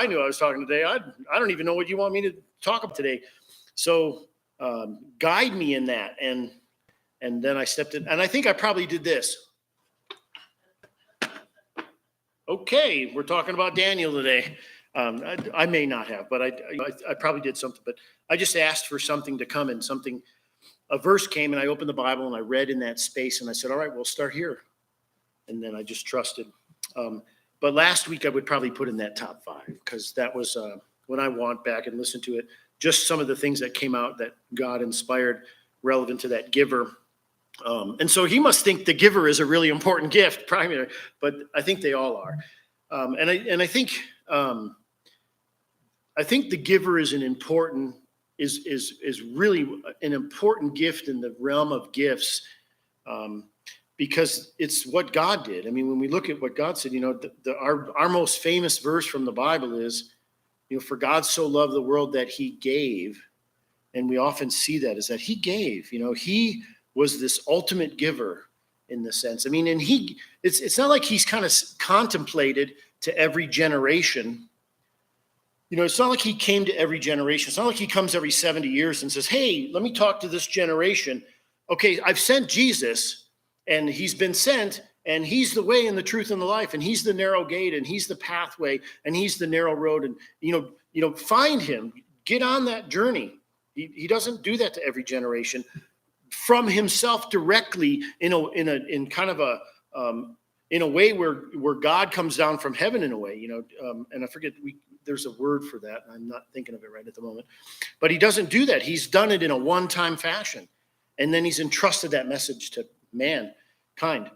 I knew I was talking today. I don't even know what you want me to talk about today. So guide me in that. And then I stepped in, and I think I probably did this. Okay, we're talking about Daniel today. I may not have, but I probably did something. But I just asked for something to come, and a verse came, and I opened the Bible and I read in that space, and I said, all right, we'll start here. And then I just trusted. But last week I would probably put in that top 5, because that was when I went back and listened to it, just some of the things that came out that God inspired relevant to that giver. And so he must think the giver is a really important gift, primary, but I think they all are. And I think the giver is is really an important gift in the realm of gifts, because it's what God did. I mean, when we look at what God said, our most famous verse from the Bible is, for God so loved the world that he gave. And we often see that is that he gave, he was this ultimate giver in the sense. I mean, and it's not like he's kind of contemplated to every generation. It's not like he came to every generation. It's not like he comes every 70 years and says, hey, let me talk to this generation. Okay, I've sent Jesus, and he's been sent, and he's the way and the truth and the life, and he's the narrow gate, and he's the pathway, and he's the narrow road. And, find him, get on that journey. He doesn't do that to every generation from himself directly in a way where God comes down from heaven in a way, and I forget, there's a word for that. I'm not thinking of it right at the moment, but he doesn't do that. He's done it in a one-time fashion. And then he's entrusted that message to mankind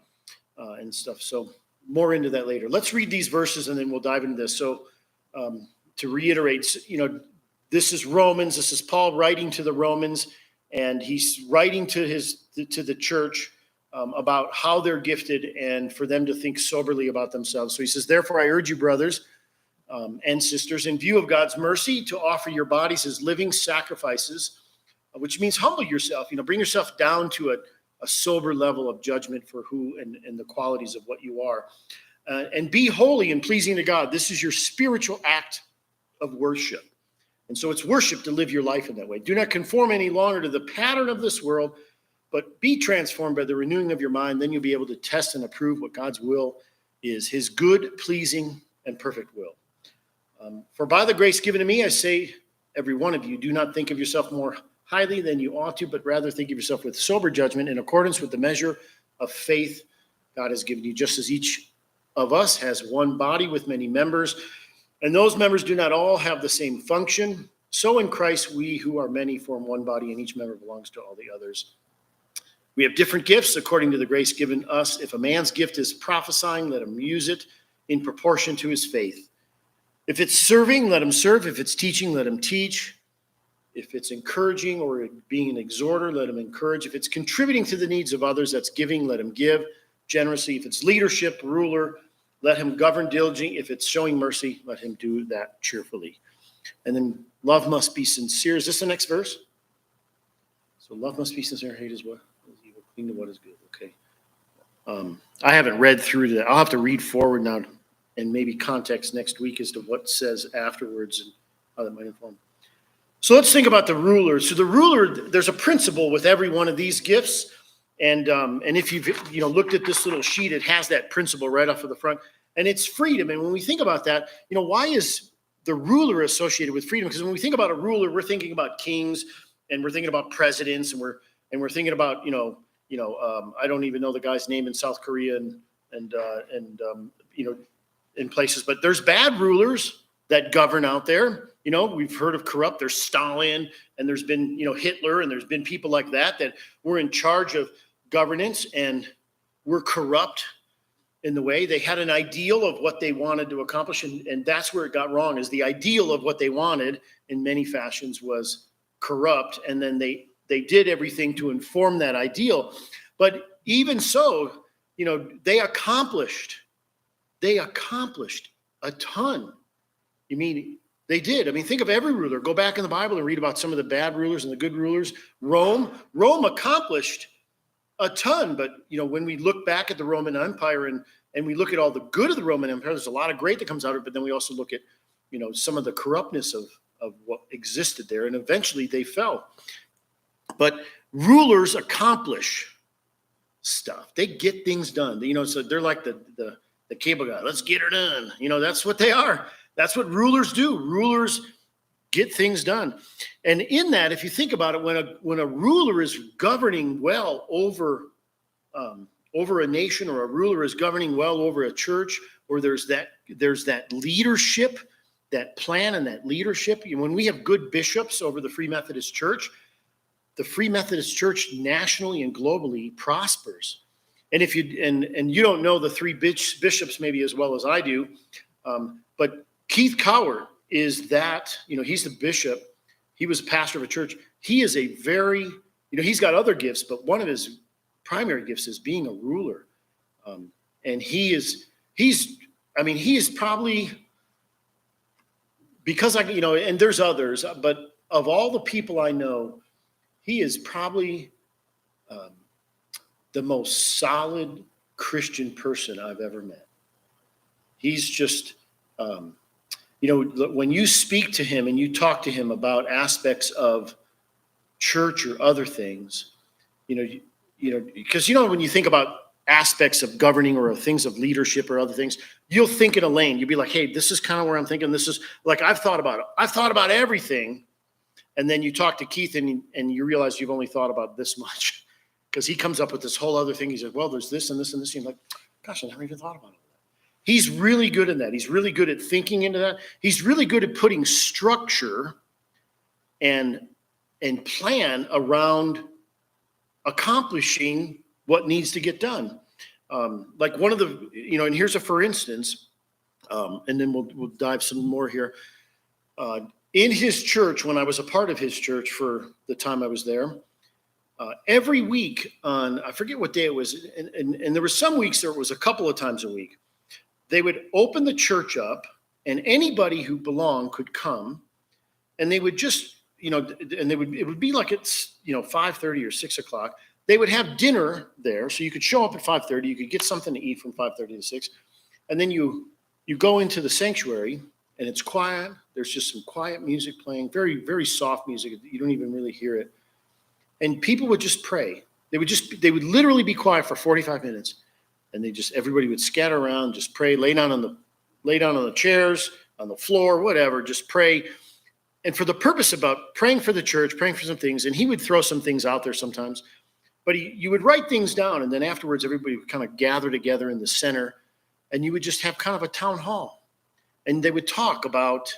and stuff. So more into that later. Let's read these verses and then we'll dive into this. So to reiterate, this is Romans. This is Paul writing to the Romans, and he's writing to the church about how they're gifted and for them to think soberly about themselves. So he says, therefore, I urge you, brothers and sisters, in view of God's mercy, to offer your bodies as living sacrifices, which means humble yourself, bring yourself down to a sober level of judgment for who and the qualities of what you are. And be holy and pleasing to God. This is your spiritual act of worship. And so it's worship to live your life in that way. Do not conform any longer to the pattern of this world, but be transformed by the renewing of your mind. Then you'll be able to test and approve what God's will is, his good, pleasing, and perfect will. For by the grace given to me, I say, every one of you, do not think of yourself more highly than you ought to, but rather think of yourself with sober judgment in accordance with the measure of faith God has given you, just as each of us has one body with many members, and those members do not all have the same function. So in Christ, we who are many form one body, and each member belongs to all the others. We have different gifts according to the grace given us. If a man's gift is prophesying, let him use it in proportion to his faith. If it's serving, let him serve. If it's teaching, let him teach. If it's encouraging or being an exhorter, let him encourage. If it's contributing to the needs of others, that's giving, let him give generously. If it's leadership, ruler, let him govern diligently. If it's showing mercy, let him do that cheerfully. And then love must be sincere. Is this the next verse? So love must be sincere. Hate is what is evil. Cling to what is good. Okay. I haven't read through that. I'll have to read forward now and maybe context next week as to what says afterwards and how that might inform. So let's think about the ruler. So the ruler, there's a principle with every one of these gifts. And if you've looked at this little sheet, it has that principle right off of the front. And it's freedom. And when we think about that, why is the ruler associated with freedom? Because when we think about a ruler, we're thinking about kings, and we're thinking about presidents, and we're thinking about I don't even know the guy's name in South Korea and in places, but there's bad rulers that govern out there. We've heard of corrupt. There's Stalin, and there's been Hitler, and there's been people like that were in charge of governance and were corrupt in the way. They had an ideal of what they wanted to accomplish, and that's where it got wrong, is the ideal of what they wanted in many fashions was corrupt, and then they did everything to inform that ideal. But even so, they accomplished a ton. They did. Think of every ruler. Go back in the Bible and read about some of the bad rulers and the good rulers. Rome accomplished a ton, but when we look back at the Roman Empire and we look at all the good of the Roman Empire, there's a lot of great that comes out of it, but then we also look at some of the corruptness of what existed there. And eventually they fell. But rulers accomplish stuff. They get things done. So they're like the cable guy. Let's get her done. That's what they are. That's what rulers do. Rulers get things done. And in that, if you think about it, when a ruler is governing well over a nation, or a ruler is governing well over a church, or there's that leadership, that plan and that leadership. When we have good bishops over the Free Methodist Church, the Free Methodist Church nationally and globally prospers. And if you don't know the three bishops maybe as well as I do, but Keith Cowart is that, he's the bishop. He was a pastor of a church. He is a very, he's got other gifts, but one of his primary gifts is being a ruler. And he is probably, because and there's others, but of all the people I know, he is probably the most solid Christian person I've ever met. He's just, when you speak to him and you talk to him about aspects of church or other things, because when you think about aspects of governing or things of leadership or other things, you'll think in a lane. You'll be like, hey, this is kind of where I'm thinking. This is like, I've thought about it. I've thought about everything. And then you talk to Keith and you realize you've only thought about this much, because he comes up with this whole other thing. He says, well, there's this and this and this. And you're like, gosh, I never even thought about it. He's really good in that. He's really good at thinking into that. He's really good at putting structure and plan around accomplishing what needs to get done. Like one of the, and here's a for instance, and then we'll dive some more here. In his church, when I was a part of his church for the time I was there, every week on, I forget what day it was, and there were some weeks there was a couple of times a week, they would open the church up and anybody who belonged could come, and they would just, and it would be like it's, 5:30 or 6 o'clock. They would have dinner there, so you could show up at 5:30. You could get something to eat from 5:30 to 6, and then you go into the sanctuary, and it's quiet. There's just some quiet music playing, very, very soft music. You don't even really hear it. And people would just pray. They would literally be quiet for 45 minutes, and everybody would scatter around, just pray, lay down on the chairs, on the floor, whatever, just pray. And for the purpose about praying for the church, praying for some things, and he would throw some things out there sometimes. But you would write things down, and then afterwards, everybody would kind of gather together in the center, and you would just have kind of a town hall. And they would talk about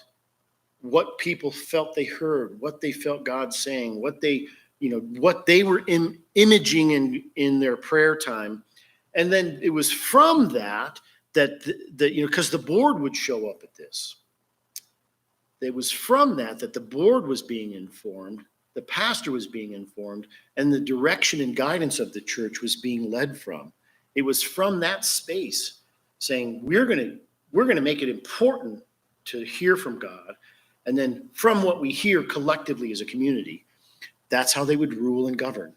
what people felt they heard, what they felt God saying, what they were imaging in their prayer time. And then it was from that because the board would show up at this. It was from that the board was being informed, the pastor was being informed, and the direction and guidance of the church was being led from. It was from that space saying, we're going to make it important to hear from God. And then from what we hear collectively as a community, that's how they would rule and govern.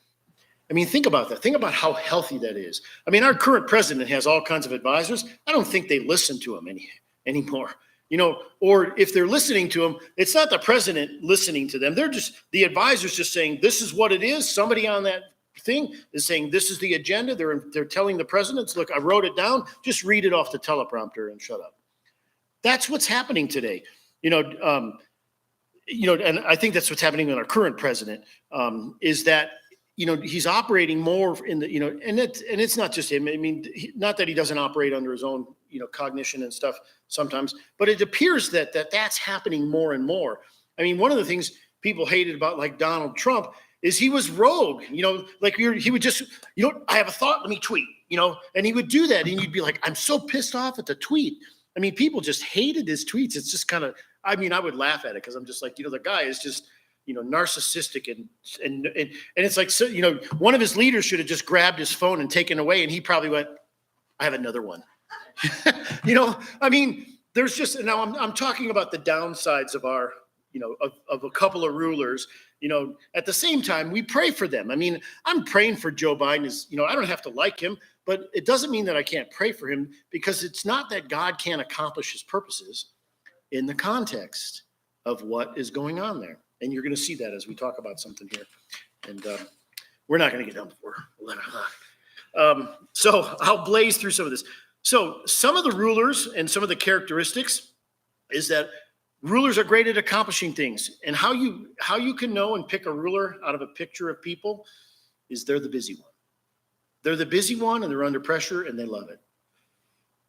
I mean, think about that. Think about how healthy that is. I mean, our current president has all kinds of advisors. I don't think they listen to him anymore. Or if they're listening to him, it's not the president listening to them. They're just, the advisors just saying, this is what it is. Somebody on that thing is saying, this is the agenda. They're telling the presidents, look, I wrote it down. Just read it off the teleprompter and shut up. That's what's happening today. And I think that's what's happening with our current president, is that, he's operating more in the, and it's not just him. I mean, not that he doesn't operate under his own, cognition and stuff sometimes, but it appears that's happening more and more. I mean, one of the things people hated about like Donald Trump is he was rogue, he would just, I have a thought, let me tweet, and he would do that. And you'd be like, I'm so pissed off at the tweet. I mean, people just hated his tweets. It's just kind of, I would laugh at it because I'm just like, the guy is just, narcissistic and it's like, so, one of his leaders should have just grabbed his phone and taken away. And he probably went, I have another one. There's just, now I'm talking about the downsides of our, of a couple of rulers. At the same time, we pray for them. I mean, I'm praying for Joe Biden. I don't have to like him, but it doesn't mean that I can't pray for him, because it's not that God can't accomplish his purposes. in the context of what is going on there. And you're going to see that as we talk about something here. And we're not going to get done before 11 o'clock. So I'll blaze through some of this. So some of the rulers and some of the characteristics is that rulers are great at accomplishing things. And how you can know and pick a ruler out of a picture of people is they're the busy one. They're the busy one, and they're under pressure, and they love it.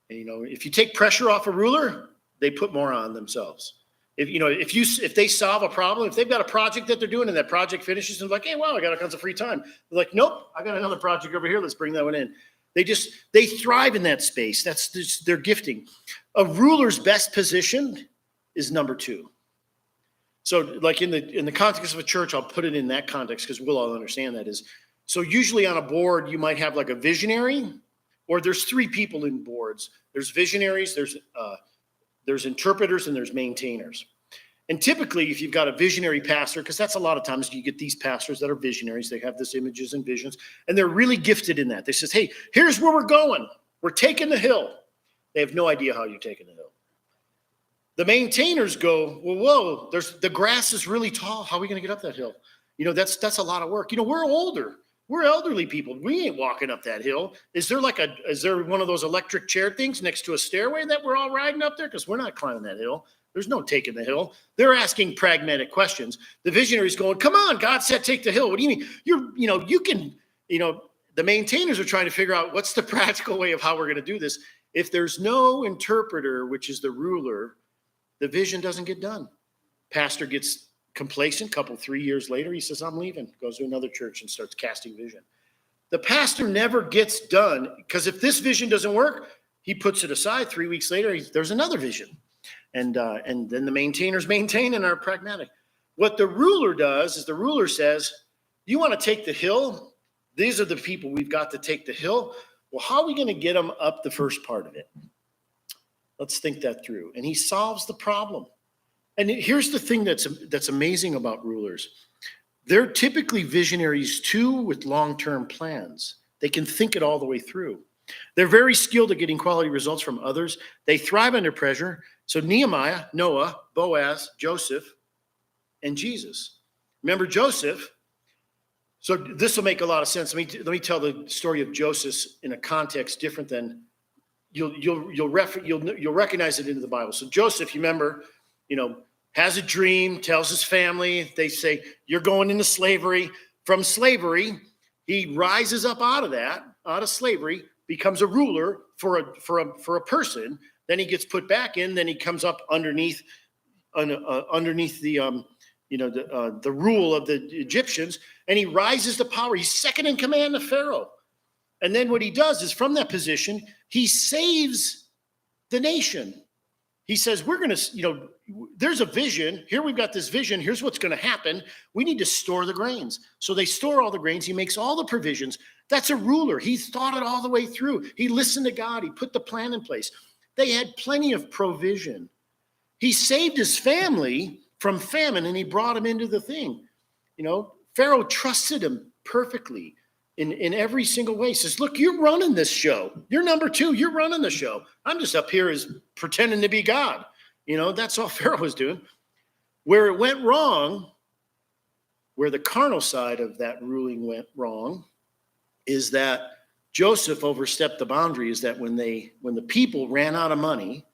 And, if you take pressure off a ruler, they put more on themselves. If they solve a problem, if they've got a project that they're doing and that project finishes and like, hey, wow, I got all kinds of free time. They're like, nope, I got another project over here. Let's bring that one in. They thrive in that space. That's just their gifting. A ruler's best position is number 2. So like in the context of a church, I'll put it in that context because we'll all understand that is. So usually on a board, you might have like a visionary, or there's 3 people in boards. There's visionaries, there's interpreters, and there's maintainers. And typically, if you've got a visionary pastor, because that's a lot of times you get these pastors that are visionaries, they have this images and visions, and they're really gifted in that. They says, hey, here's where we're going. We're taking the hill. They have no idea how you're taking the hill. The maintainers go, well, whoa, the grass is really tall. How are we going to get up that hill? That's a lot of work. We're older. We're elderly people. We ain't walking up that hill. Is there one of those electric chair things next to a stairway that we're all riding up there? Because we're not climbing that hill. There's no taking the hill. They're asking pragmatic questions. The visionary's going, come on, God said take the hill. What do you mean? The maintainers are trying to figure out what's the practical way of how we're going to do this. If there's no interpreter, which is the ruler, the vision doesn't get done. Pastor gets complacent. 3 years later, he says, I'm leaving. Goes to another church and starts casting vision. The pastor never gets done because if this vision doesn't work, he puts it aside. 3 weeks later, there's another vision. And then the maintainers maintain and are pragmatic. What the ruler does is the ruler says, you want to take the hill? These are the people we've got to take the hill. Well, how are we going to get them up the first part of it? Let's think that through. And he solves the problem. And here's the thing that's amazing about rulers. They're typically visionaries too with long-term plans. They can think it all the way through. They're very skilled at getting quality results from others. They thrive under pressure. So Nehemiah, Noah, Boaz, Joseph, and Jesus. Remember Joseph? So this will make a lot of sense. Let me tell the story of Joseph in a context different than you'll recognize it in the Bible. So Joseph, you remember, has a dream, tells his family. They say, you're going into slavery. From slavery, he rises up out of slavery, becomes a ruler for a person. Then he gets put back in. Then he comes up underneath the rule of the Egyptians, and he rises to power. He's second in command to Pharaoh. And then what he does is from that position, he saves the nation. He says, we're going to, there's a vision. Here we've got this vision. Here's what's going to happen. We need to store the grains. So they store all the grains. He makes all the provisions. That's a ruler. He's thought it all the way through. He listened to God. He put the plan in place. They had plenty of provision. He saved his family from famine, and he brought him into the thing. Pharaoh trusted him perfectly in every single way. He says, look, you're running this show. You're number 2. You're running the show. I'm just up here as pretending to be God. That's all Pharaoh was doing. Where it went wrong, where the carnal side of that ruling went wrong, is that Joseph overstepped the boundary. Is that when the people ran out of money,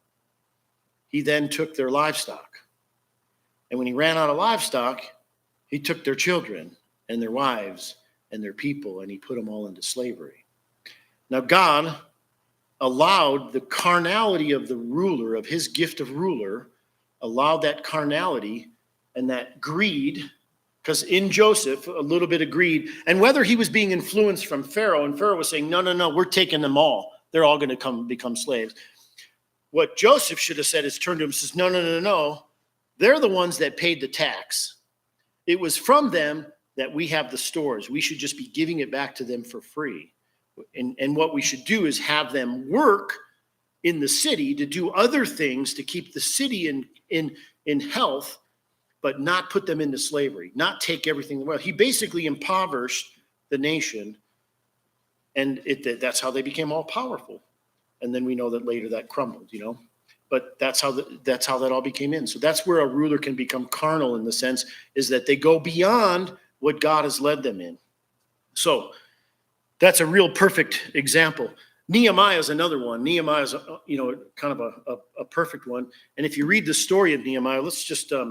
he then took their livestock. And when he ran out of livestock, he took their children and their wives and their people, and he put them all into slavery. Now, God allowed the carnality of the ruler, of his gift of ruler, allowed that carnality and that greed, because in Joseph, a little bit of greed, and whether he was being influenced from Pharaoh, and Pharaoh was saying, no, we're taking them all. They're all going to become slaves. What Joseph should have said is turned to him and says, no. They're the ones that paid the tax. It was from them that we have the stores. We should just be giving it back to them for free. And what we should do is have them work in the city to do other things to keep the city in health, but not put them into slavery, not take everything away. He basically impoverished the nation, and that's how they became all powerful. And then we know that later that crumbled, But that's how that all became in. So that's where a ruler can become carnal, in the sense is that they go beyond what God has led them in. So that's a real perfect example. Nehemiah is another one. Nehemiah is, kind of a perfect one. And if you read the story of Nehemiah, let's just, I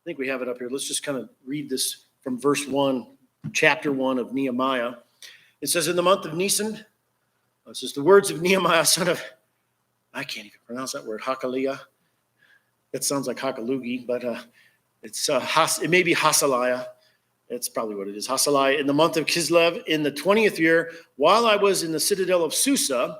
think we have it up here. Let's just kind of read this from verse 1, chapter 1 of Nehemiah. It says, in the month of Nisan, it says, the words of Nehemiah, son of, I can't even pronounce that word, Hakaliah. That sounds like Hakalugi, but it may be Hasaliah. That's probably what it is. Hasaliah, in the month of Kislev, in the 20th year, while I was in the citadel of Susa,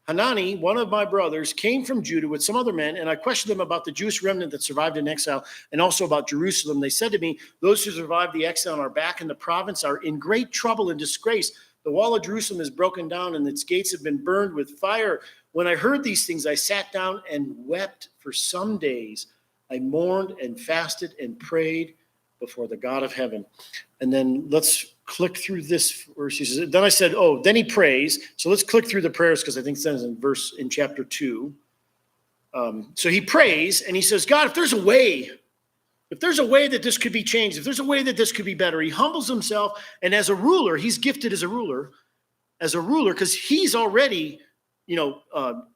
Hanani, one of my brothers, came from Judah with some other men, and I questioned them about the Jewish remnant that survived in exile, and also about Jerusalem. They said to me, those who survived the exile and are back in the province are in great trouble and disgrace. The wall of Jerusalem is broken down, and its gates have been burned with fire. When I heard these things, I sat down and wept for some days. I mourned and fasted and prayed before the God of heaven. And then let's click through this verse. He says, then I said, then he prays. So let's click through the prayers, because I think it says in chapter 2. So he prays and he says, God, if there's a way that this could be changed, if there's a way that this could be better, he humbles himself. And as a ruler, he's gifted as a ruler, because he's already,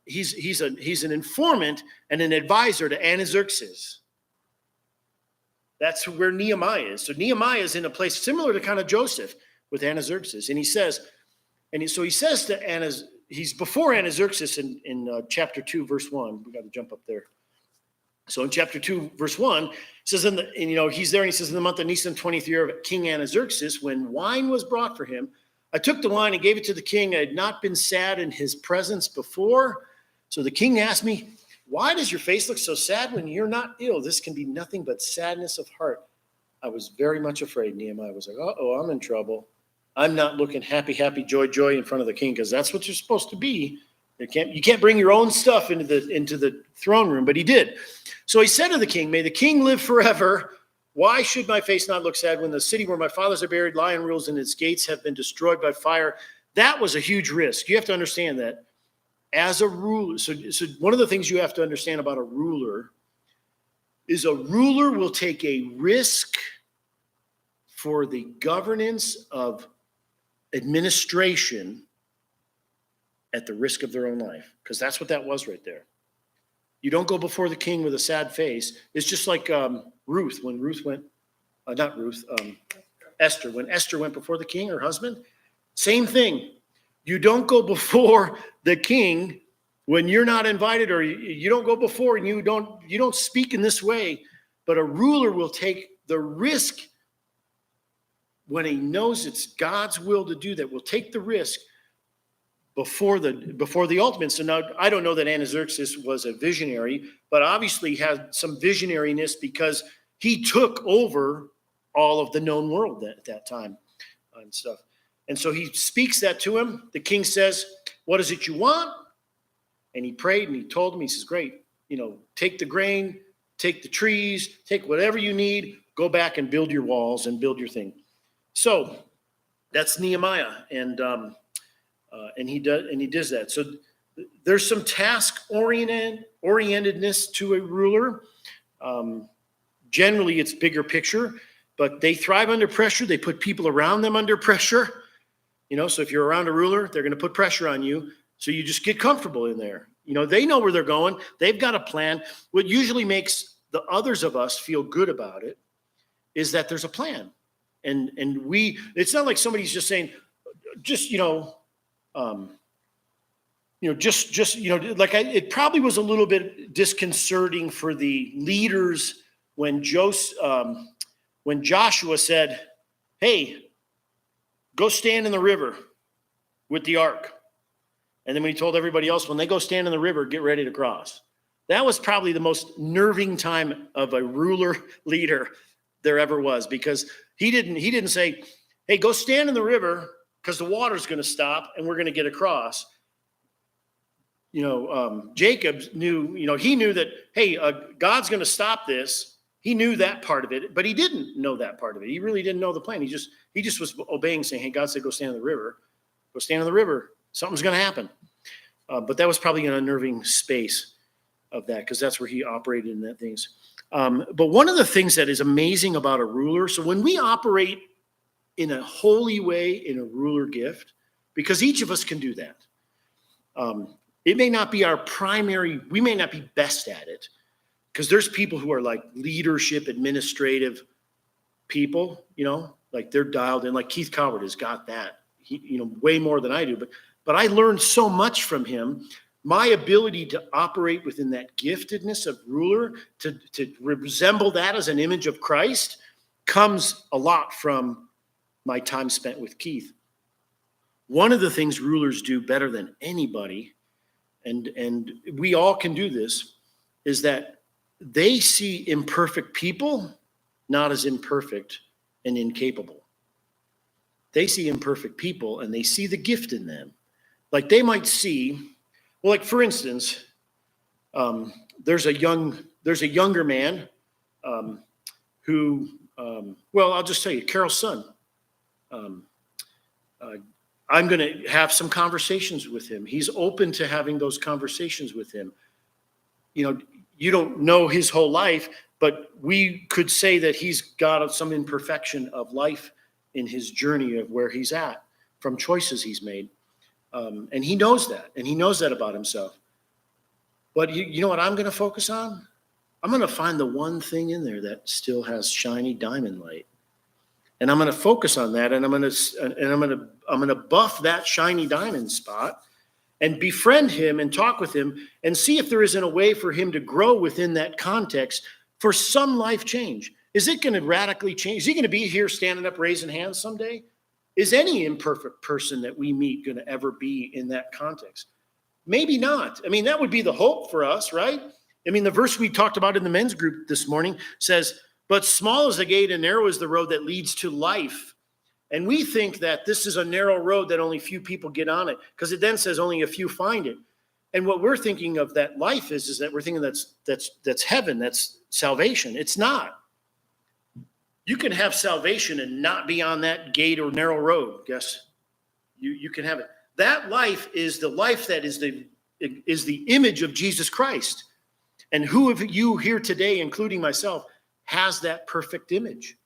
he's an informant and an advisor to Artaxerxes. That's where Nehemiah is. So Nehemiah is in a place similar to kind of Joseph with Artaxerxes. And he says, to he's before Artaxerxes in chapter 2, verse 1. We got to jump up there. So in chapter 2, verse 1, it says, he's there and he says, in the month of Nisan, 20th year of King Artaxerxes, when wine was brought for him, I took the wine and gave it to the king. I had not been sad in his presence before. So the king asked me, why does your face look so sad when you're not ill? This can be nothing but sadness of heart. I was very much afraid. Nehemiah was like, I'm in trouble. I'm not looking happy, joy in front of the king, because that's what you're supposed to be. You can't bring your own stuff into the throne room, but he did. So he said to the king, may the king live forever. Why should my face not look sad when the city where my fathers are buried, lion rules, and its gates have been destroyed by fire? That was a huge risk. You have to understand that. As a ruler, so one of the things you have to understand about a ruler is a ruler will take a risk for the governance of administration at the risk of their own life, because that's what that was right there. You don't go before the king with a sad face. It's just like Ruth, when Ruth went, Esther, when Esther went before the king, her husband, same thing. You don't go before the king when you're not invited, or you don't go before and you don't speak in this way. But a ruler will take the risk when he knows it's God's will to do that. Will take the risk before the ultimate. So now I don't know that Artaxerxes was a visionary, but obviously had some visionariness because he took over all of the known world at that time and stuff. And so he speaks that to him. The king says, what is it you want? And he prayed and he told him, he says, great, take the grain, take the trees, take whatever you need, go back and build your walls and build your thing. So that's Nehemiah. And he does that. So there's some task orientedness to a ruler. Generally it's bigger picture, but they thrive under pressure. They put people around them under pressure. So if you're around a ruler, they're going to put pressure on you. So you just get comfortable in there. They know where they're going. They've got a plan. What usually makes the others of us feel good about it is that there's a plan. And it's not like somebody's just saying, it probably was a little bit disconcerting for the leaders when Joshua said, hey, go stand in the river with the ark. And then when he told everybody else, when they go stand in the river, get ready to cross. That was probably the most nerving time of a ruler leader there ever was, because he didn't say, hey, go stand in the river because the water's going to stop and we're going to get across. Jacob knew, he knew that, hey, God's going to stop this. He knew that part of it, but he didn't know that part of it. He really didn't know the plan. He just was obeying, saying, hey, God said, go stand in the river. Go stand in the river. Something's going to happen. But that was probably an unnerving space. of that, because that's where he operated in that things. But one of the things that is amazing about a ruler, so when we operate in a holy way in a ruler gift, because each of us can do that. It may not be our primary, we may not be best at it, because there's people who are like leadership, administrative people, like they're dialed in, like Keith Coward has got that, way more than I do. But I learned so much from him. My ability to operate within that giftedness of ruler, to resemble that as an image of Christ, comes a lot from my time spent with Keith. One of the things rulers do better than anybody, and we all can do this, is that they see imperfect people not as imperfect and incapable. They see imperfect people and they see the gift in them. Like they might see, well, like for instance, there's a younger man who, well, I'll just tell you, Carol's son. I'm going to have some conversations with him. He's open to having those conversations with him. You don't know his whole life, but we could say that he's got some imperfection of life in his journey of where he's at from choices he's made. And he knows that, and he knows that about himself. But you know what I'm going to focus on? I'm going to find the one thing in there that still has shiny diamond light. And I'm going to focus on that, and I'm going to buff that shiny diamond spot and befriend him and talk with him and see if there isn't a way for him to grow within that context for some life change. Is it going to radically change? Is he going to be here standing up, raising hands someday? Is any imperfect person that we meet going to ever be in that context? Maybe not. I mean, that would be the hope for us, right? I mean, the verse we talked about in the men's group this morning says, "But small is the gate and narrow is the road that leads to life." And we think that this is a narrow road that only few people get on it, because it then says only a few find it. And what we're thinking of that life is that we're thinking that's heaven, that's salvation. It's not. You can have salvation and not be on that gate or narrow road. Yes, you can have it. That life is the life that is the image of Jesus Christ. And who of you here today, including myself, has that perfect image?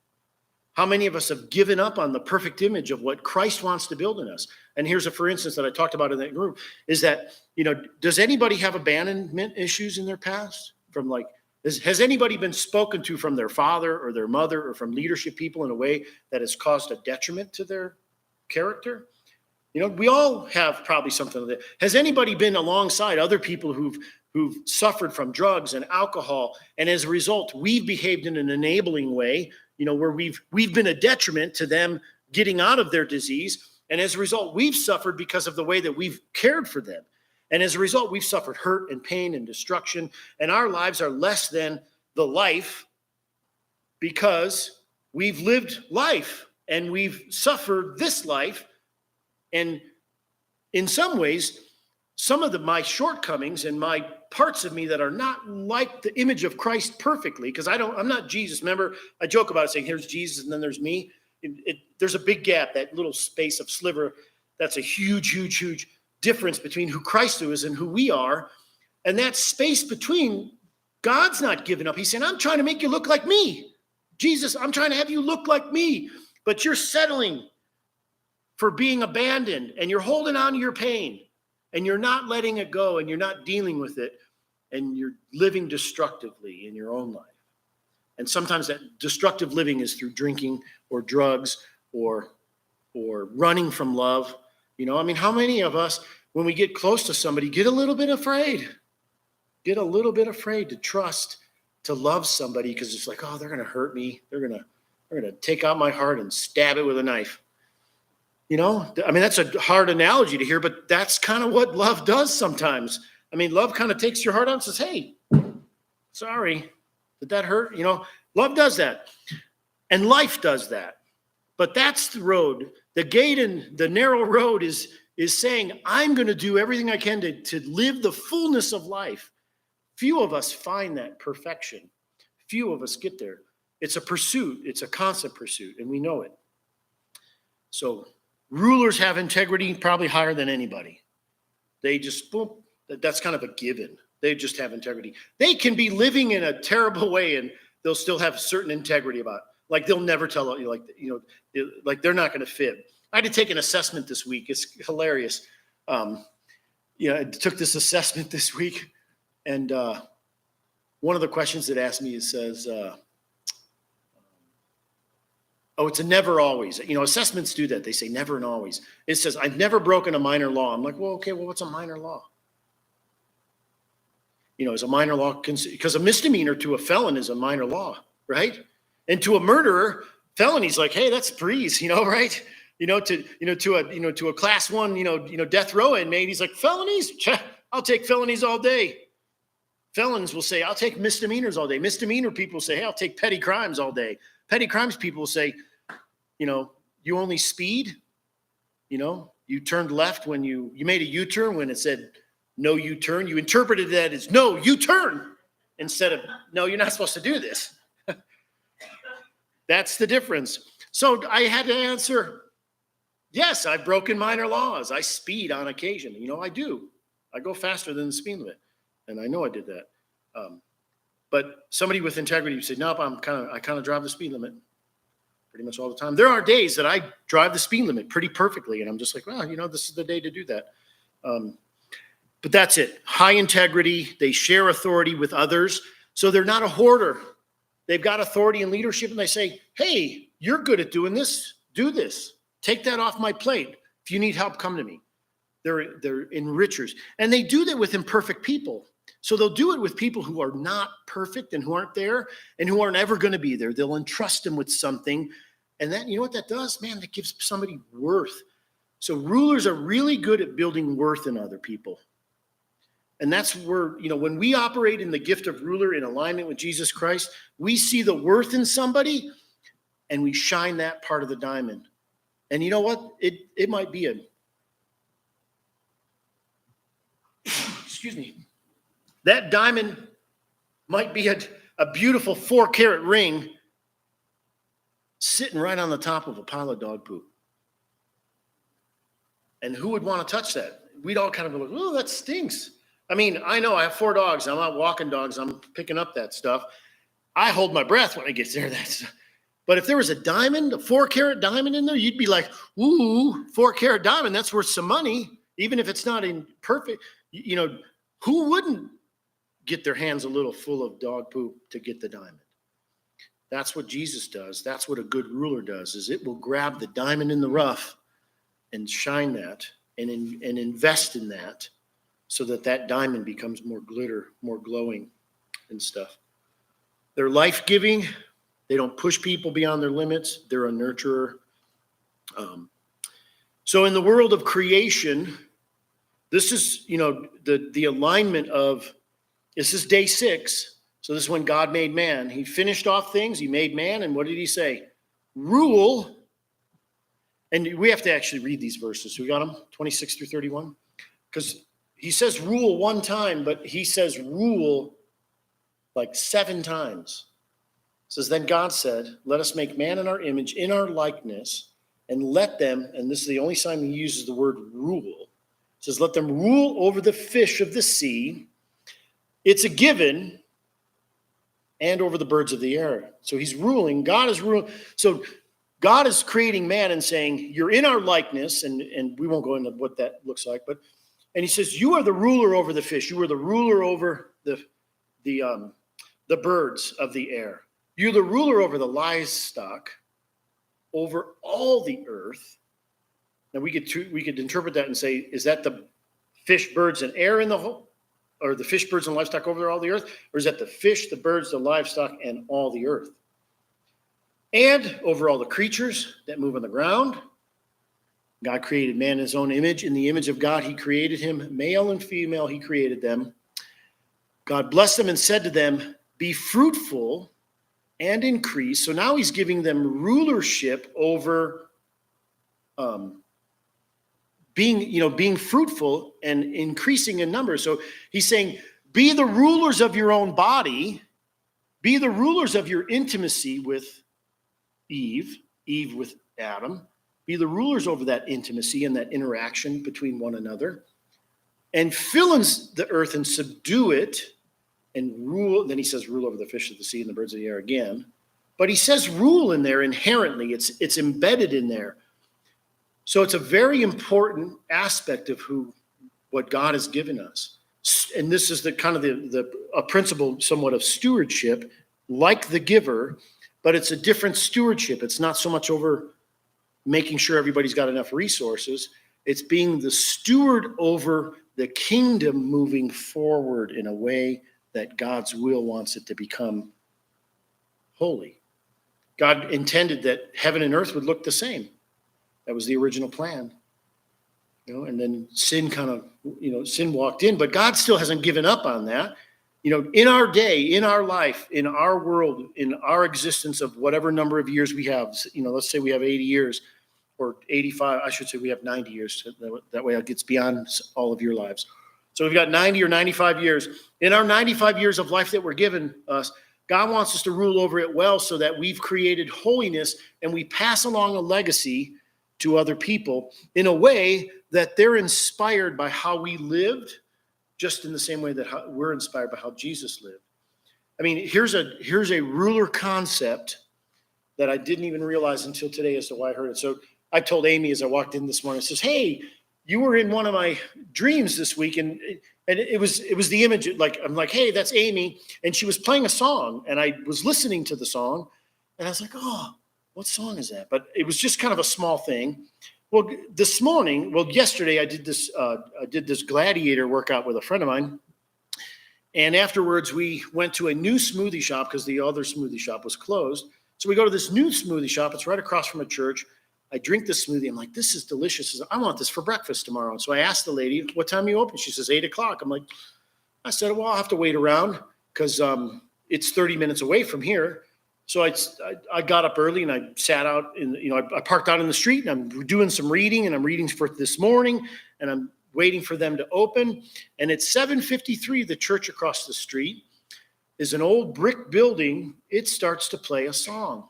How many of us have given up on the perfect image of what Christ wants to build in us? And here's a for instance that I talked about in that group, is that, does anybody have abandonment issues in their past? Has anybody been spoken to from their father or their mother or from leadership people in a way that has caused a detriment to their character? We all have probably something like that. Has anybody been alongside other people who've suffered from drugs and alcohol, and as a result, we've behaved in an enabling way, where we've been a detriment to them getting out of their disease, and as a result, we've suffered because of the way that we've cared for them. And as a result, we've suffered hurt and pain and destruction, and our lives are less than the life because we've lived life and we've suffered this life. And in some ways, some of my shortcomings and my parts of me that are not like the image of Christ perfectly, because I'm not Jesus. Remember, I joke about it saying, here's Jesus and then there's me. There's a big gap, that little space of sliver. That's a huge, huge, huge difference between who Christ is and who we are. And that space between, God's not giving up. He's saying, I'm trying to make you look like me. Jesus, I'm trying to have you look like me. But you're settling for being abandoned, and you're holding on to your pain, and you're not letting it go, and you're not dealing with it, and you're living destructively in your own life. And sometimes that destructive living is through drinking or drugs or running from love. How many of us, when we get close to somebody, get a little bit afraid to trust, to love somebody, because it's like, oh, they're going to hurt me. They're going to take out my heart and stab it with a knife. That's a hard analogy to hear, but that's kind of what love does sometimes. Love kind of takes your heart out and says, hey, sorry, did that hurt? Love does that. And life does that. But that's the road. The gate and the narrow road is saying, I'm going to do everything I can to live the fullness of life. Few of us find that perfection. Few of us get there. It's a pursuit. It's a constant pursuit, and we know it. So rulers have integrity probably higher than anybody. They just, boom, that's kind of a given. They just have integrity. They can be living in a terrible way and they'll still have certain integrity about it. Like they'll never tell you, like they're not going to fib. I had to take an assessment this week. It's hilarious. I took this assessment this week, and one of the questions it asked me, it says, it's a never always. Assessments do that. They say never and always. It says, I've never broken a minor law. I'm like, well, okay, what's a minor law? Is a minor law, because a misdemeanor to a felon is a minor law, right? And to a murderer, felony's like, hey, that's a breeze, right? To a class 1, death row inmate, he's like, felonies? I'll take felonies all day. Felons will say, I'll take misdemeanors all day. Misdemeanor people say, hey, I'll take petty crimes all day. Petty crimes people will say, you only speed, you turned left when you made a U-turn when it said no U-turn. You interpreted that as no U-turn instead of, no, you're not supposed to do this. That's the difference. So I had to answer, yes, I've broken minor laws. I speed on occasion. I do. I go faster than the speed limit. And I know I did that. But somebody with integrity would say, nope, I kind of drive the speed limit pretty much all the time. There are days that I drive the speed limit pretty perfectly. And I'm just like, well, this is the day to do that. But that's it. High integrity. They share authority with others. So they're not a hoarder. They've got authority and leadership, and they say, hey, you're good at doing this. Do this. Take that off my plate. If you need help, come to me. They're enrichers. And they do that with imperfect people. So they'll do it with people who are not perfect and who aren't there and who aren't ever going to be there. They'll entrust them with something. And that, you know what that does? Man, that gives somebody worth. So rulers are really good at building worth in other people. And that's where, when we operate in the gift of ruler in alignment with Jesus Christ, we see the worth in somebody and we shine that part of the diamond. And you know what? It might be excuse me. That diamond might be a beautiful 4-carat ring sitting right on the top of a pile of dog poop. And who would want to touch that? We'd all kind of go, oh, that stinks. I mean, I know I have 4 dogs. I'm out walking dogs. I'm picking up that stuff. I hold my breath when it gets there. But if there was a diamond, a 4-carat diamond in there, you'd be like, ooh, 4-carat diamond, that's worth some money. Even if it's not in perfect, who wouldn't get their hands a little full of dog poop to get the diamond? That's what Jesus does. That's what a good ruler does, is it will grab the diamond in the rough and shine that and invest in that so that diamond becomes more glitter, more glowing and stuff. They're life-giving. They don't push people beyond their limits. They're a nurturer. So in the world of creation, this is, the alignment of, this is day 6. So this is when God made man. He finished off things. He made man. And what did he say? Rule. And we have to actually read these verses. We got them, 26 through 31. Because he says rule one time, but he says rule like 7 times. It says, then God said, let us make man in our image, in our likeness, and let them, and this is the only time he uses the word rule. It says, let them rule over the fish of the sea. It's a given. And over the birds of the air. So he's ruling. God is ruling. So God is creating man and saying, you're in our likeness, and we won't go into what that looks like, and he says, you are the ruler over the fish. You are the ruler over the birds of the air. You're the ruler over the livestock, over all the earth. Now we could interpret that and say, is that the fish, birds, and air in the whole, or the fish, birds, and livestock over all the earth? Or is that the fish, the birds, the livestock, and all the earth? And over all the creatures that move on the ground. God created man in his own image. In the image of God, he created him. Male and female, he created them. God blessed them and said to them, be fruitful and increase. So now he's giving them rulership over being fruitful and increasing in number. So he's saying, be the rulers of your own body. Be the rulers of your intimacy with Eve with Adam. Be the rulers over that intimacy and that interaction between one another. and fill in the earth and subdue it and rule. Then he says rule over the fish of the sea and the birds of the air again. But he says rule in there inherently. It's embedded in there. So it's a very important aspect of what God has given us. And this is the kind of a principle somewhat of stewardship, like the giver, but it's a different stewardship. It's not so much over making sure everybody's got enough resources. It's being the steward over the kingdom moving forward in a way that God's will wants it to become holy. God intended that heaven and earth would look the same. That was the original plan. And then sin sin walked in, but God still hasn't given up on that. In our day, in our life, in our world, in our existence of whatever number of years we have, let's say we have 80 years or 85, I should say we have 90 years. That way it gets beyond all of your lives. So we've got 90 or 95 years. In our 95 years of life that we're given us, God wants us to rule over it well so that we've created holiness and we pass along a legacy to other people in a way that they're inspired by how we lived, just in the same way that we're inspired by how Jesus lived. I mean, here's a ruler concept that I didn't even realize until today as to why I heard it. So I told Amy as I walked in this morning, I says, hey, you were in one of my dreams this week. And it was the image, I'm like, hey, that's Amy. And she was playing a song and I was listening to the song and I was like, oh, what song is that? But it was just kind of a small thing. Well, yesterday I did this gladiator workout with a friend of mine. And afterwards we went to a new smoothie shop because the other smoothie shop was closed. So we go to this new smoothie shop. It's right across from a church. I drink this smoothie. I'm like, this is delicious. I want this for breakfast tomorrow. So I asked the lady, what time are you open? She says 8:00. I'm like, I said, well, I'll have to wait around because it's 30 minutes away from here. So I got up early and I sat out I parked out in the street and I'm doing some reading and I'm reading for this morning and I'm waiting for them to open. And at 7:53, the church across the street is an old brick building. It starts to play a song,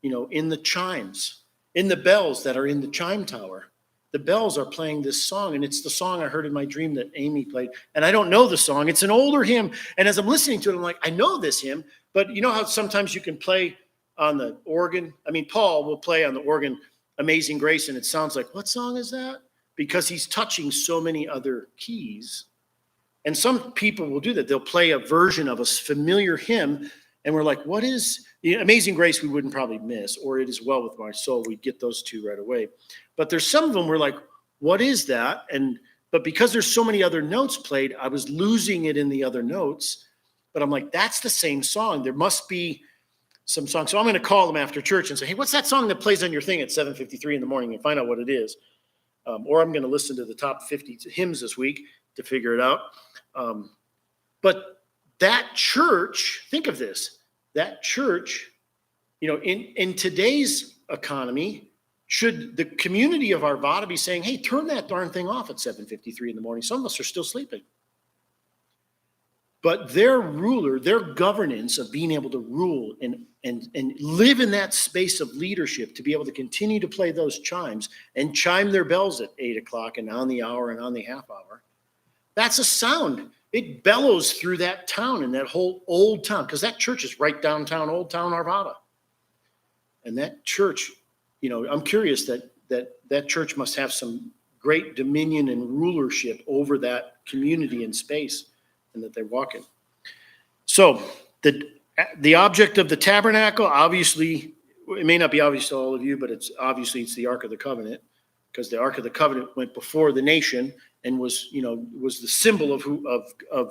in the chimes, in the bells that are in the chime tower. The bells are playing this song, and it's the song I heard in my dream that Amy played. And I don't know the song. It's an older hymn. And as I'm listening to it, I'm like, I know this hymn, but you know how sometimes you can play on the organ? I mean, Paul will play on the organ Amazing Grace, and it sounds like, what song is that? Because he's touching so many other keys. And some people will do that. They'll play a version of a familiar hymn, and we're like, what is Amazing Grace? We wouldn't probably miss, or It Is Well With My Soul. We'd get those two right away. But there's some of them we're like, what is that? But because there's so many other notes played, I was losing it in the other notes. But I'm like, that's the same song. There must be some song. So I'm going to call them after church and say, hey, what's that song that plays on your thing at 7:53 in the morning, and find out what it is. Or I'm going to listen to the top 50 hymns this week to figure it out. But that church, think of this, that church, in today's economy, should the community of Arvada be saying, hey, turn that darn thing off at 7:53 in the morning? Some of us are still sleeping. But their governance of being able to rule and live in that space of leadership, to be able to continue to play those chimes and chime their bells at 8:00 and on the hour and on the half hour, that's a sound. It bellows through that town and that whole old town, because that church is right downtown, Old Town Arvada. And that church, I'm curious that church must have some great dominion and rulership over that community and space, and that they walk in. So the object of the tabernacle, obviously, it may not be obvious to all of you, but it's the Ark of the Covenant, because the Ark of the Covenant went before the nation and was the symbol of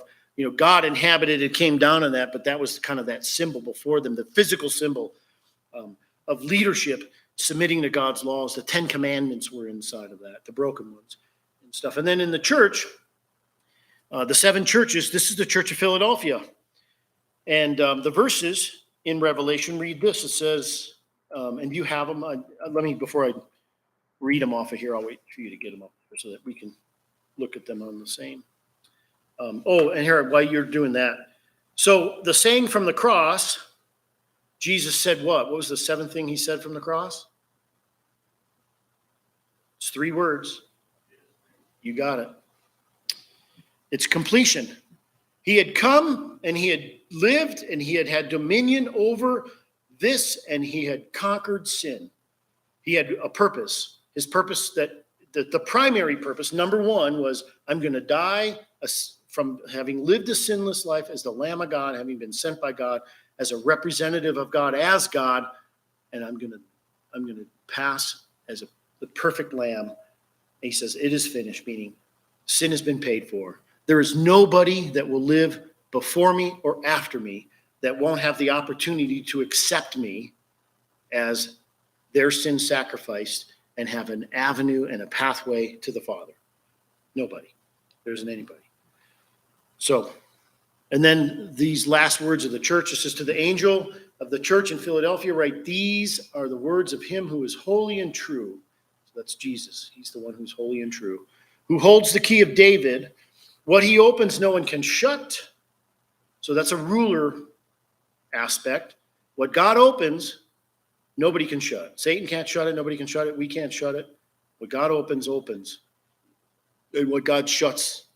God inhabited. It came down on that, but that was kind of that symbol before them, the physical symbol of leadership, submitting to God's laws. The 10 Commandments were inside of that, the broken ones and stuff. And then in the church, the 7 churches, this is the Church of Philadelphia. And the verses in Revelation read this. It says, and you have them. Before I read them off of here, I'll wait for you to get them up here so that we can look at them on the same. And here, while you're doing that. So the saying from the cross, Jesus said what? What was the 7th thing he said from the cross? It's 3 words. You got it. It's completion. He had come and he had lived and he had had dominion over this and he had conquered sin. He had a purpose. His purpose, that the primary purpose, number one, was I'm going to die from having lived a sinless life as the Lamb of God, having been sent by God as a representative of God as God, and I'm going to pass as the perfect Lamb. And he says, it is finished, meaning sin has been paid for. There is nobody that will live before me or after me that won't have the opportunity to accept me as their sin sacrificed and have an avenue and a pathway to the Father. Nobody. There isn't anybody. So, and then these last words of the church, it says, to the angel of the church in Philadelphia, write, these are the words of him who is holy and true. So that's Jesus. He's the one who's holy and true, who holds the key of David. What he opens, no one can shut. So that's a ruler aspect. What God opens, nobody can shut. Satan can't shut it. Nobody can shut it. We can't shut it. What God opens, opens. And what God shuts,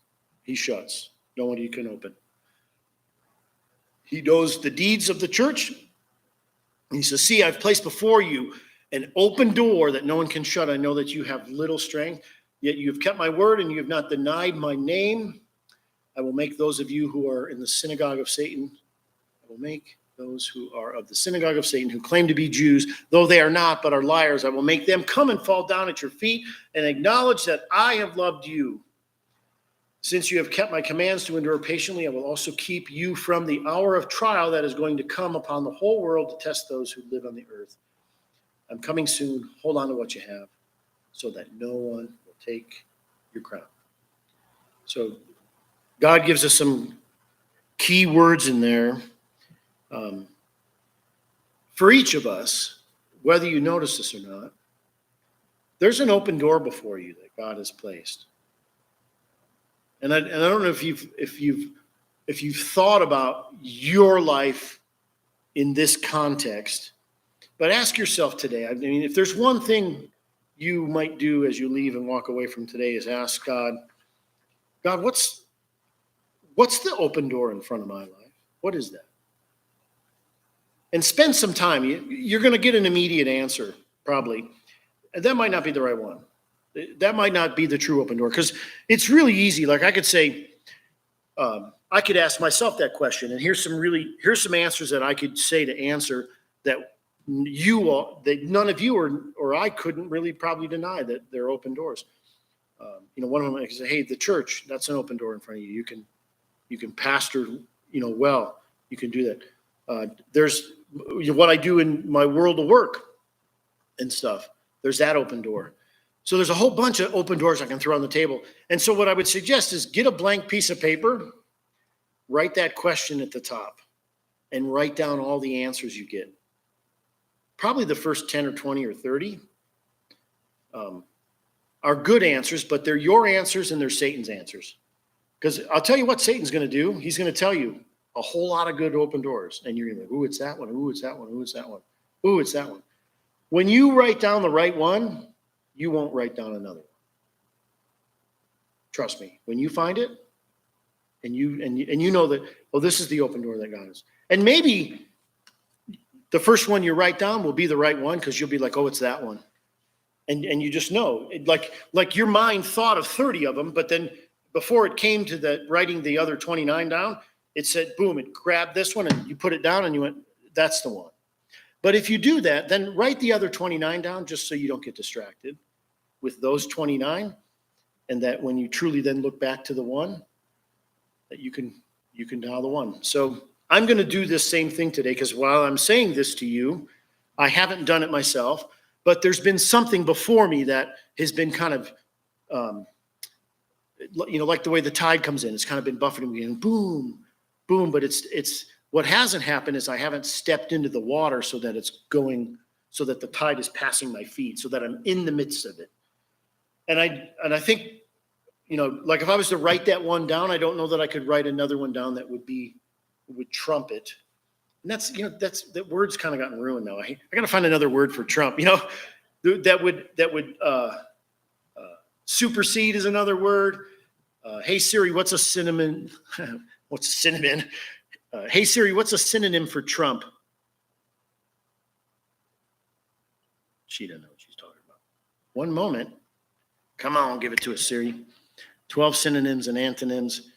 he shuts. No one can open. He knows the deeds of the church. He says, see, I've placed before you an open door that no one can shut. I know that you have little strength, yet you have kept my word and you have not denied my name. I will make those of you who are in the synagogue of Satan, I will make those who are of the synagogue of Satan, who claim to be Jews, though they are not, but are liars, I will make them come and fall down at your feet and acknowledge that I have loved you. Since you have kept my commands to endure patiently, I will also keep you from the hour of trial that is going to come upon the whole world to test those who live on the earth. I'm coming soon. Hold on to what you have so that no one will take your crown. So God gives us some key words in there. For each of us, whether you notice this or not, there's an open door before you that God has placed. And I don't know if you've thought about your life in this context, but ask yourself today. I mean, if there's one thing you might do as you leave and walk away from today, is ask God, what's the open door in front of my life? What is that? And spend some time. You're going to get an immediate answer, probably. And that might not be the right one. That might not be the true open door, because it's really easy. Like I could say, I could ask myself that question, and here's some answers that I could say to answer that none of you or I couldn't really probably deny that they're open doors. One of them I could say, hey, the church, that's an open door in front of you. You can pastor, well, you can do that. There's what I do in my world of work and stuff. There's that open door. So there's a whole bunch of open doors I can throw on the table. And so what I would suggest is get a blank piece of paper, write that question at the top, and write down all the answers you get. Probably the first 10 or 20 or 30 are good answers, but they're your answers and they're Satan's answers. Because I'll tell you what Satan's going to do. He's going to tell you a whole lot of good open doors. And you're going to be like, ooh, it's that one. Ooh, it's that one. Ooh, it's that one. Ooh, it's that one. When you write down the right one, you won't write down another one. Trust me. When you find it, and you know that, oh, this is the open door that God is. And maybe the first one you write down will be the right one, because you'll be like, oh, it's that one. And you just know. Like your mind thought of 30 of them, but then before it came to writing the other 29 down, it said, boom, it grabbed this one and you put it down and you went, that's the one. But if you do that, then write the other 29 down just so you don't get distracted with those 29. And that when you truly then look back to the one, that you can dial the one. So I'm going to do this same thing today, because while I'm saying this to you, I haven't done it myself, but there's been something before me that has been kind of, like the way the tide comes in, it's kind of been buffeting me and boom, boom. But it's what hasn't happened is I haven't stepped into the water so that it's going, so that the tide is passing my feet, so that I'm in the midst of it. And I think, like if I was to write that one down, I don't know that I could write another one down that would trump it. And that word's kind of gotten ruined now. I got to find another word for trump. That would supersede is another word. Hey Siri, what's a cinnamon? What's a cinnamon? Hey Siri, what's a synonym for Trump? She doesn't know what she's talking about. One moment. Come on, give it to us, Siri. 12 synonyms and antonyms.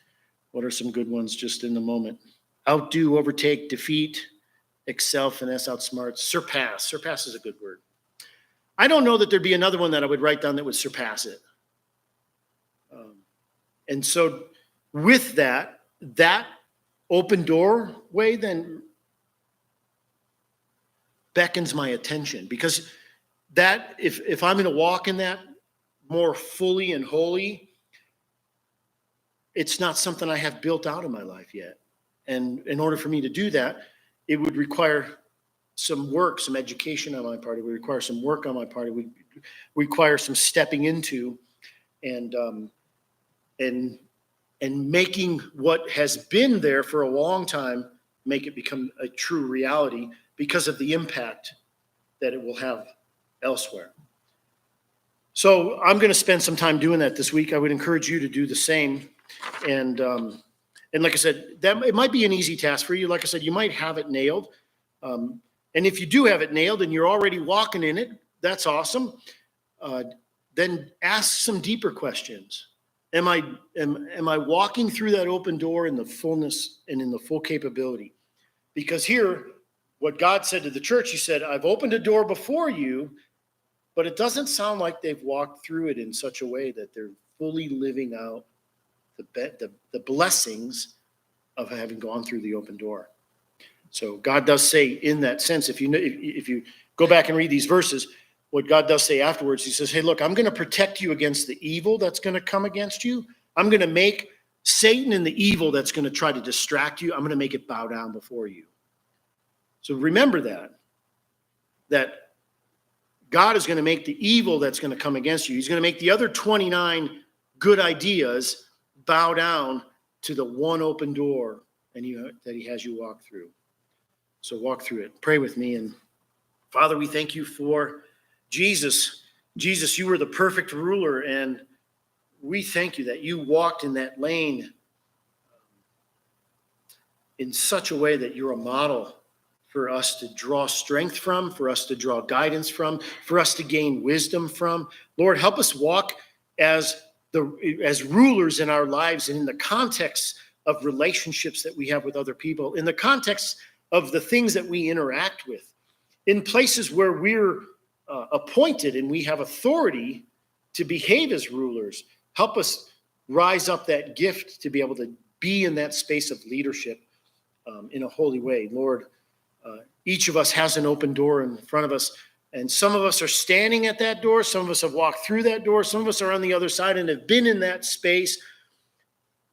What are some good ones just in the moment? Outdo, overtake, defeat, excel, finesse, outsmart, surpass. Surpass is a good word. I don't know that there'd be another one that I would write down that would surpass it. And so with that open doorway then beckons my attention, because that, if I'm going to walk in that more fully and wholly, it's not something I have built out in my life yet. And in order for me to do that, it would require some work, some education on my part. It would require some work on my part. It would require some stepping into and making what has been there for a long time, make it become a true reality because of the impact that it will have elsewhere. So I'm going to spend some time doing that this week. I would encourage you to do the same. And like I said, that it might be an easy task for you. Like I said, you might have it nailed. And if you do have it nailed and you're already walking in it, that's awesome. Then ask some deeper questions. Am I walking through that open door in the fullness and in the full capability? Because here, what God said to the church, he said, I've opened a door before you, but it doesn't sound like they've walked through it in such a way that they're fully living out the blessings of having gone through the open door. So God does say in that sense, if you go back and read these verses, what God does say afterwards, he says, hey, look, I'm going to protect you against the evil that's going to come against you. I'm going to make Satan and the evil that's going to try to distract you, I'm going to make it bow down before you. So remember that God is going to make the evil that's going to come against you. He's going to make the other 29 good ideas bow down to the one open door that he has you walk through. So walk through it. Pray with me. And Father, we thank you for Jesus. Jesus, you were the perfect ruler, and we thank you that you walked in that lane in such a way that you're a model for us to draw strength from, for us to draw guidance from, for us to gain wisdom from. Lord, help us walk as rulers in our lives and in the context of relationships that we have with other people, in the context of the things that we interact with, in places where we're appointed and we have authority to behave as rulers. Help us rise up that gift to be able to be in that space of leadership in a holy way. Lord, each of us has an open door in front of us, and some of us are standing at that door. Some of us have walked through that door. Some of us are on the other side and have been in that space.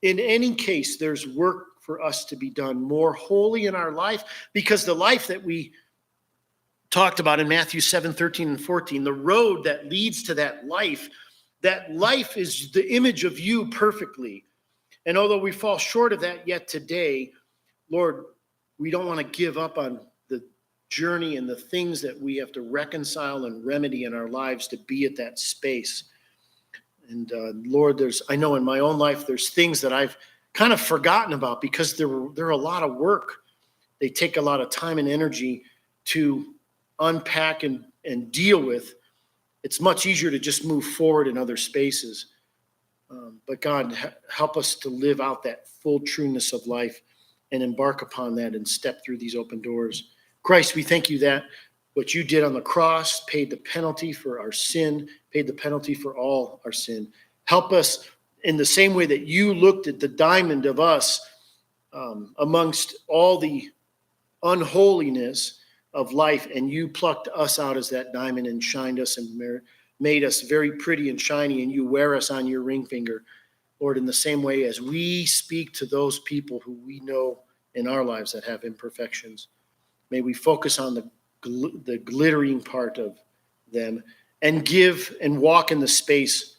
In any case, there's work for us to be done more holy in our life, because the life that we talked about in Matthew 7:13 and 14, the road that leads to that life is the image of you perfectly. And although we fall short of that yet today, Lord, we don't want to give up on the journey and the things that we have to reconcile and remedy in our lives to be at that space. And Lord, I know in my own life, there's things that I've kind of forgotten about because they're a lot of work. They take a lot of time and energy to unpack and deal with. It's much easier to just move forward in other spaces. But God, help us to live out that full trueness of life and embark upon that and step through these open doors. Christ, we thank you that what you did on the cross paid the penalty for our sin, paid the penalty for all our sin. Help us in the same way that you looked at the diamond of us amongst all the unholiness of life, and you plucked us out as that diamond and shined us and made us very pretty and shiny, and you wear us on your ring finger. Lord, in the same way as we speak to those people who we know in our lives that have imperfections, may we focus on the glittering part of them and give and walk in the space,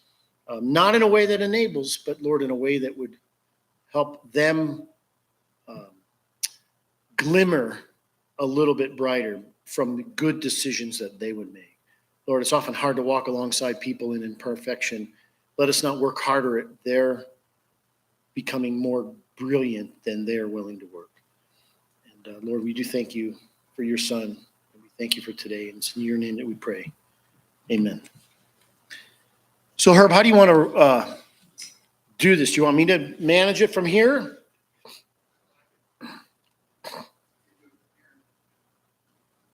not in a way that enables, but Lord, in a way that would help them glimmer a little bit brighter from the good decisions that they would make. Lord, it's often hard to walk alongside people in imperfection. Let us not work harder at their becoming more brilliant than they're willing to work. And Lord, we do thank you for your son. And we thank you for today. And it's in your name that we pray. Amen. So Herb, how do you want to do this? Do you want me to manage it from here?